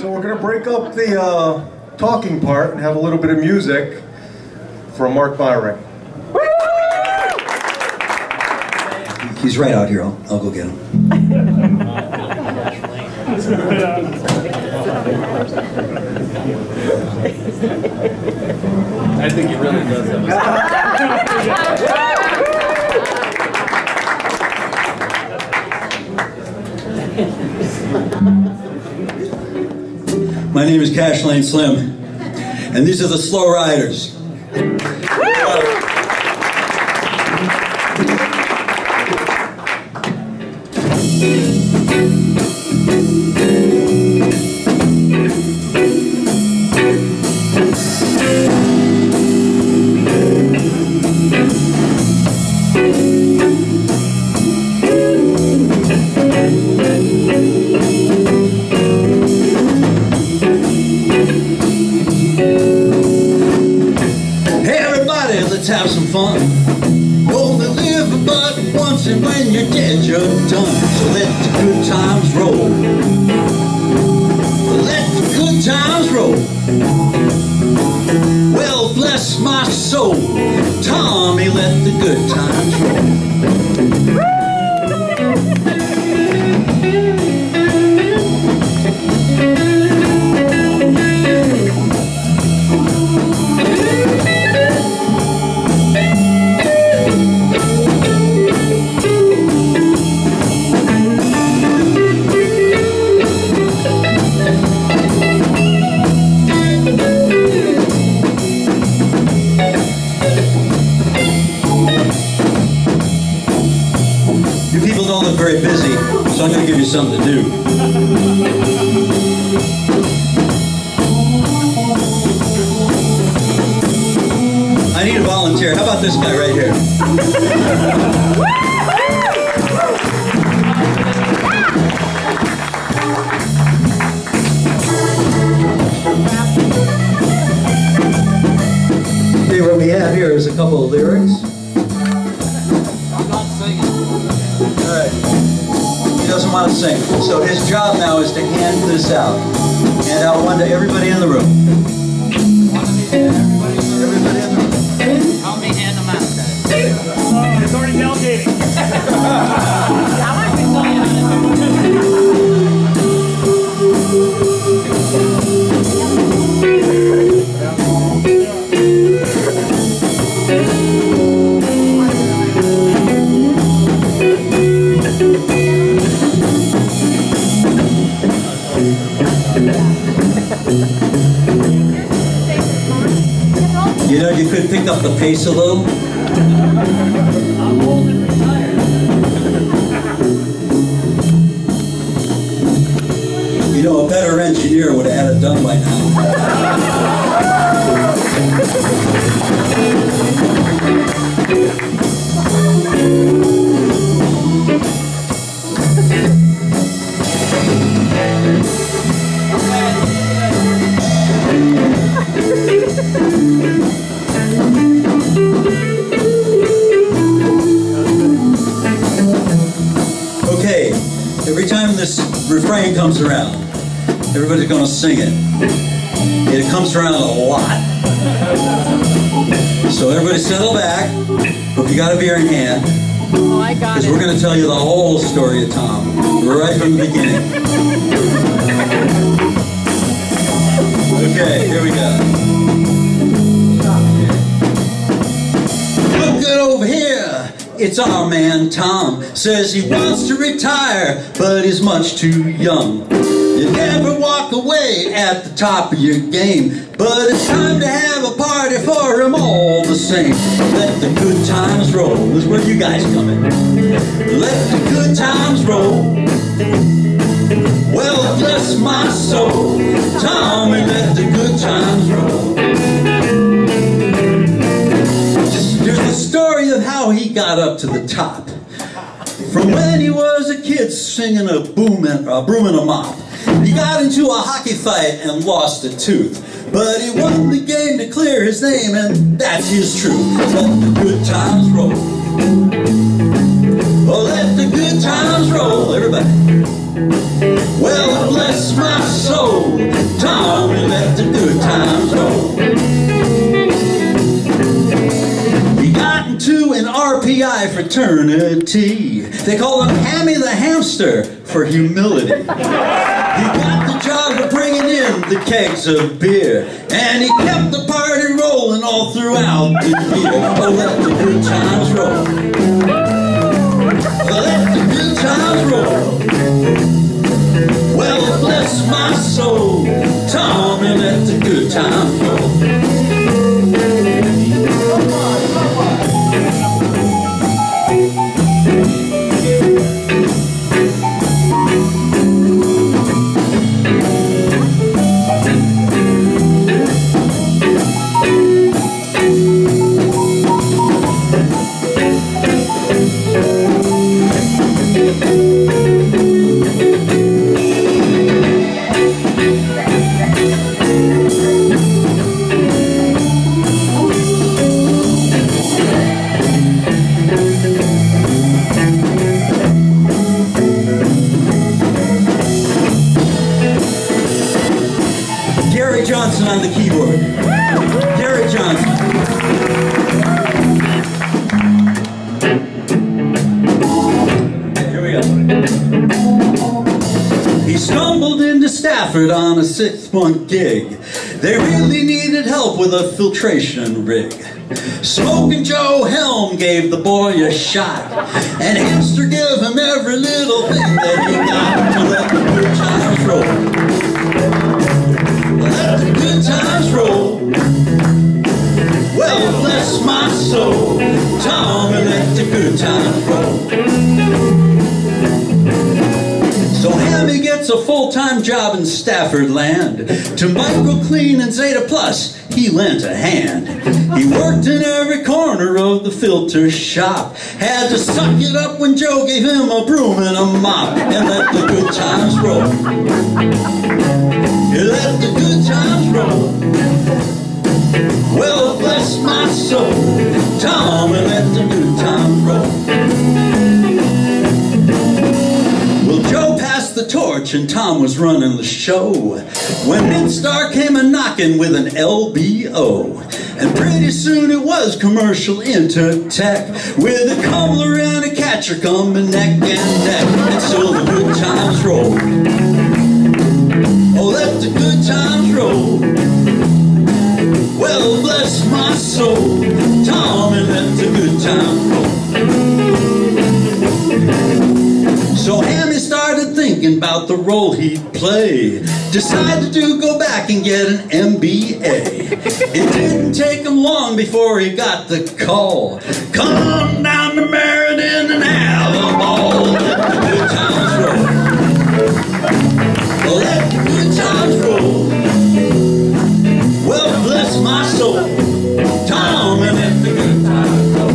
So we're going to break up the talking part and have a little bit of music from Mark Byring. He's right out here. I'll go get him. I think he really does have My name is Cash Lane Slim, and these are the Slow Riders. Let's have some fun. Only live but once, and when you're dead, you're done. So let the good times roll. Let the good times roll. Well, bless my soul, Tommy, let the good times roll. Don't look very busy, so I'm going to give you something to do. I need a volunteer. How about this guy right here? See, what we have here is a couple of lyrics. He doesn't want to sing. So his job now is to hand this out. Hand out one to everybody in the room. Everybody in the room. Help me hand them out, guys. It's already delegating. You know, you could pick up the pace a little. I'm old and retired. You know, a better engineer would have had it done by now. Okay, every time this refrain comes around, everybody's going to sing it. It comes around a lot. So everybody settle back. Hope you got a beer in hand. Oh, I got it. Because we're going to tell you the whole story of Tom, right from the beginning. Okay, here we go. Look good over here. It's our man Tom. Says he wants to retire, but he's much too young. You never walk away at the top of your game, but it's time to have a party for him all the same. Let the good times roll. This is where you guys come in. Let the good times roll. Well, bless my soul, Tommy, let the good times roll. Here's the story of how he got up to the top. From when he was a kid singing a broom and a mop. He got into a hockey fight and lost a tooth. But he won the game to clear his name, and that's his truth. Let the good times roll. Oh, let the good times roll, everybody. Well, bless my soul, eternity. They call him Hammy the Hamster for humility. He got the job of bringing in the kegs of beer, and he kept the party rolling all throughout the year. Oh, let the good times roll. Let the good times roll. Well, bless my soul, Tommy, let the good times roll. On the keyboard. Gary Johnson. Here we go. He stumbled into Stafford on a 6-month gig. They really needed help with a filtration rig. Smoking Joe Helm gave the boy a shot, and Hipster gave him every little thing that he got to let the good times roll. Let the good times roll. Well, bless my soul, Tommy, let the good times roll. So Hammy gets a full-time job in Stafford land. To Michael Clean and Zeta Plus, he lent a hand. He worked in every corner of the filter shop. Had to suck it up when Joe gave him a broom and a mop, and let the good times roll. You let the good times roll. Well, bless my soul, Tommy, let the good times roll. Well, Joe passed the torch and Tom was running the show when Midstar came a-knocking with an LBO. And pretty soon it was commercial into tech, with a cobbler and a catcher coming neck and neck. And so the good times roll. Oh, let the good times roll. Well, bless my soul, Tommy, let the good times roll. So Hammy started thinking about the role he'd play. Decided to go back and get an MBA. It didn't take him long before he got the call. Come on down to Meriden and have a ball. Let the good times roll. Let the good times roll. Well, bless my soul, Tommy, let the good times roll.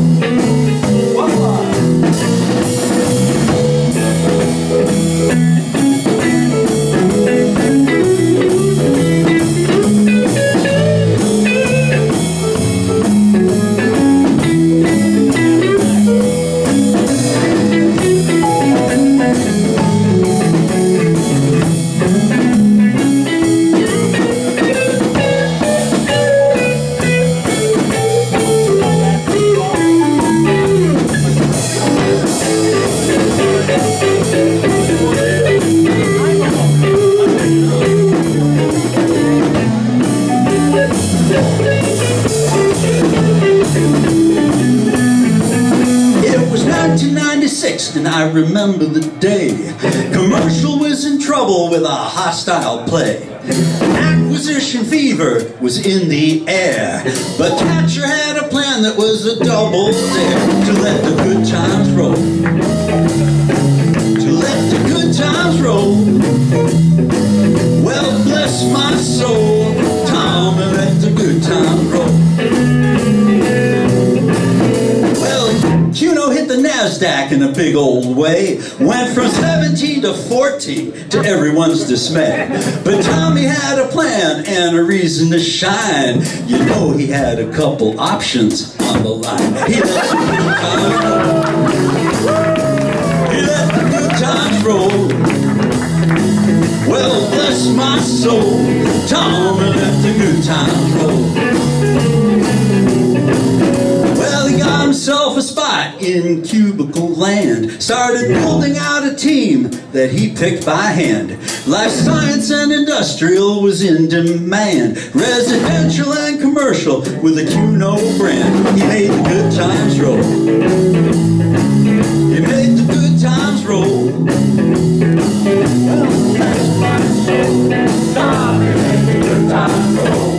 And I remember the day commercial was in trouble with a hostile play. Acquisition fever was in the air, but Thatcher had a plan that was a double dare to let the good times roll. To let the good times roll. Well, bless my soul, Tommy, let the good times roll. Cuno hit the NASDAQ in a big old way. Went from 70 to 40 to everyone's dismay. But Tommy had a plan and a reason to shine. You know he had a couple options on the line. He let the good times roll. He let the good times roll. Well, bless my soul, Tommy, let the good times roll. Well, he got himself a spot in in cubicle land, started building out a team that he picked by hand. Life science and industrial was in demand, residential and commercial with a Cuno brand. He made the good times roll. He made the good times roll. Well, that's my soul. God, he made the good times roll.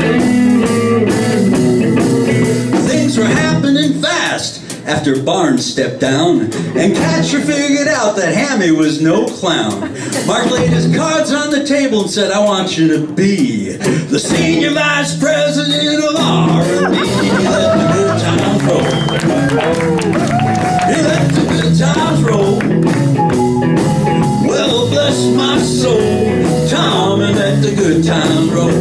Things were happening fast after Barnes stepped down, and Catcher figured out that Hammy was no clown. Mark laid his cards on the table and said, I want you to be the senior vice president of R&B. He let the good times roll. He let the good times roll. Well, bless my soul, Tom, and let the good times roll.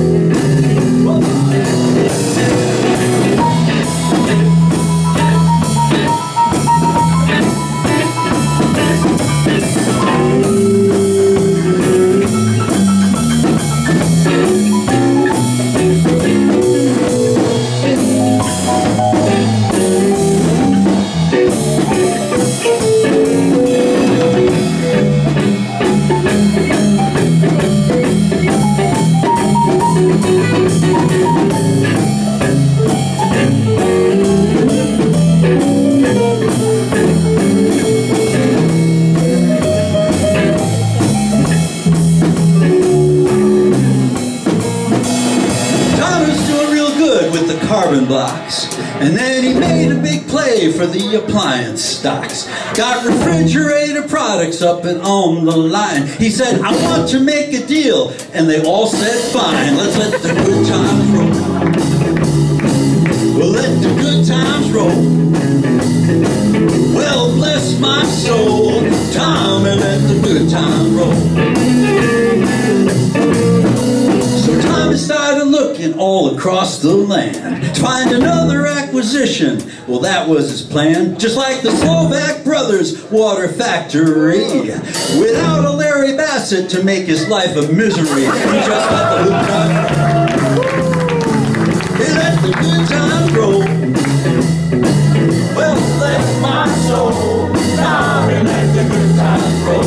Blocks. And then he made a big play for the appliance stocks. Got refrigerator products up and on the line. He said, I want to make a deal. And they all said, fine, let's let the good times roll. We'll let the good times roll. Well, bless my soul, Tom, and let the good times roll. So Tommy started looking all across the land to find another acquisition. Well, that was his plan. Just like the Slovak Brothers water factory. Without a Larry Bassett to make his life a misery. He just let the good times roll. He let the good times roll. Well, bless my soul, Tommy, let the good times roll.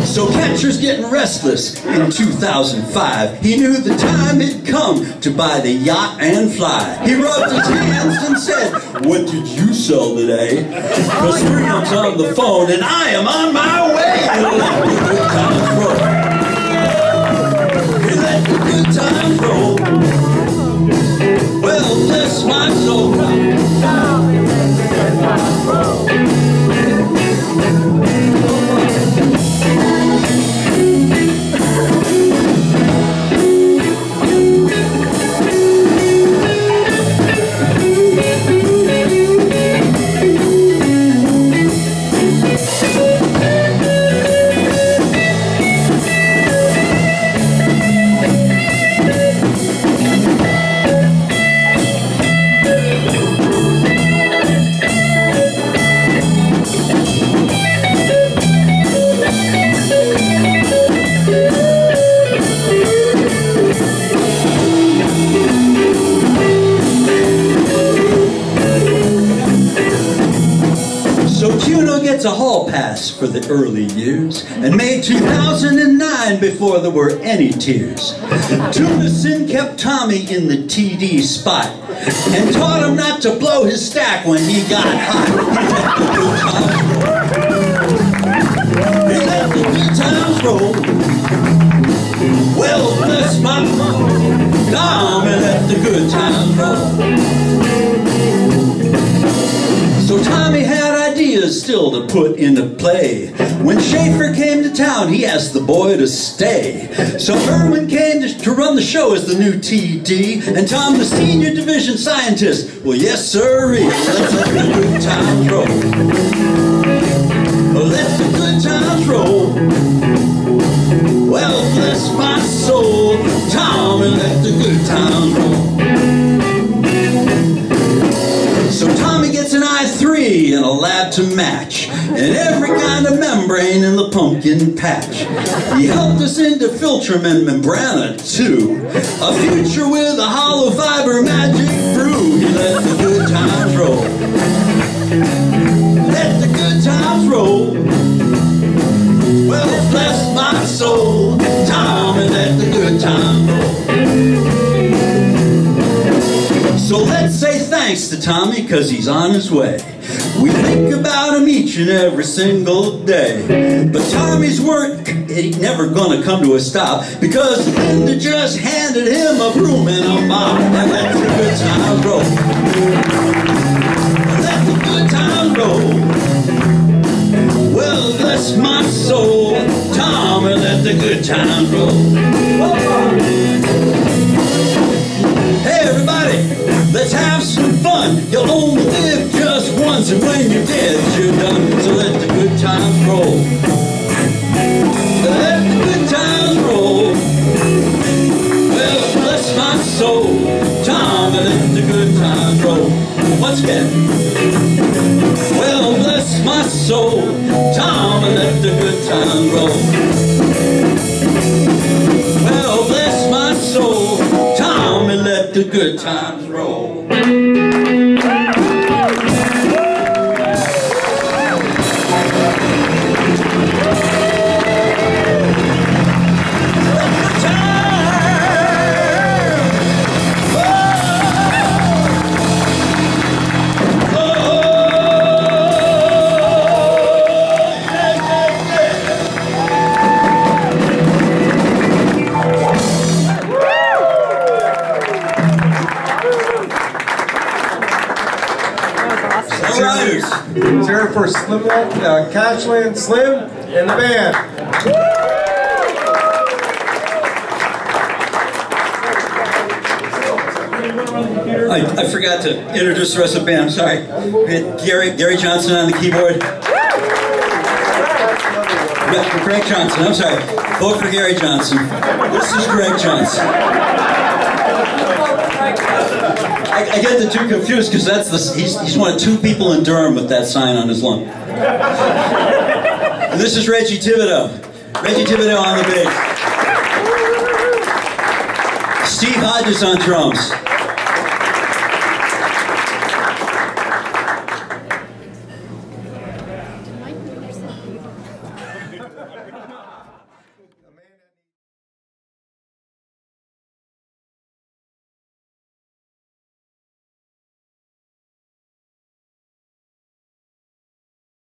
So Catcher's getting restless in 2005. He knew the time had come to buy the yacht and fly. He rubbed his hands and said, what did you sell today? Because Freedom's on the phone and I am on my way. He let the good times roll. He let the good times roll. Well, bless my soul. He let the good times roll. A hall pass for the early years and made 2009 before there were any tears. Tunison kept Tommy in the TD spot and taught him not to blow his stack when he got hot. He let the good times roll. Well, bless my Tom, and let the good times roll. So Tommy had ideas still to put into play. When Schaefer came to town, he asked the boy to stay. So Irwin came to run the show as the new TD, and Tom, the senior division scientist. Well, yes, sir, let's let the good times roll. Let the good times roll. Well, bless my soul, Tom, and let the good times roll. So Tommy gets an I3 and a lab to match, and every kind of membrane in the pumpkin patch. He helped us into Filtrum and Membrana too. A future with a hollow fiber magic brew. He let the good times roll. Let the good times roll. Well, bless my soul, Tommy, let the good times roll. So let's say thanks to Tommy, 'cause he's on his way. We think about him each and every single day. But Tommy's work ain't never gonna come to a stop, because Linda just handed him a broom and a mop. And let the good times roll. Let the good times roll. Well, bless my soul, Tommy, let the good times roll. Hey everybody, let's have some fun. You'll only live just once, and when you're dead, you're done. So let the good times roll. Let the good times roll. Well, bless my soul, Tommy, let the good times roll. Once again. Well, bless my soul, Tommy, let the good times roll. Well, bless my soul, Tommy, let the good times roll. Let's hear it for Slim, Cashlin, Slim, and the band. I forgot to introduce the rest of the band, I'm sorry. We had Gary Johnson on the keyboard. Greg Johnson, I'm sorry. Vote for Gary Johnson. This is Greg Johnson. I get the two confused because that's he's one of two people in Durham with that sign on his lung. And this is Reggie Thibodeau. Reggie Thibodeau on the bass. Steve Hodges on drums.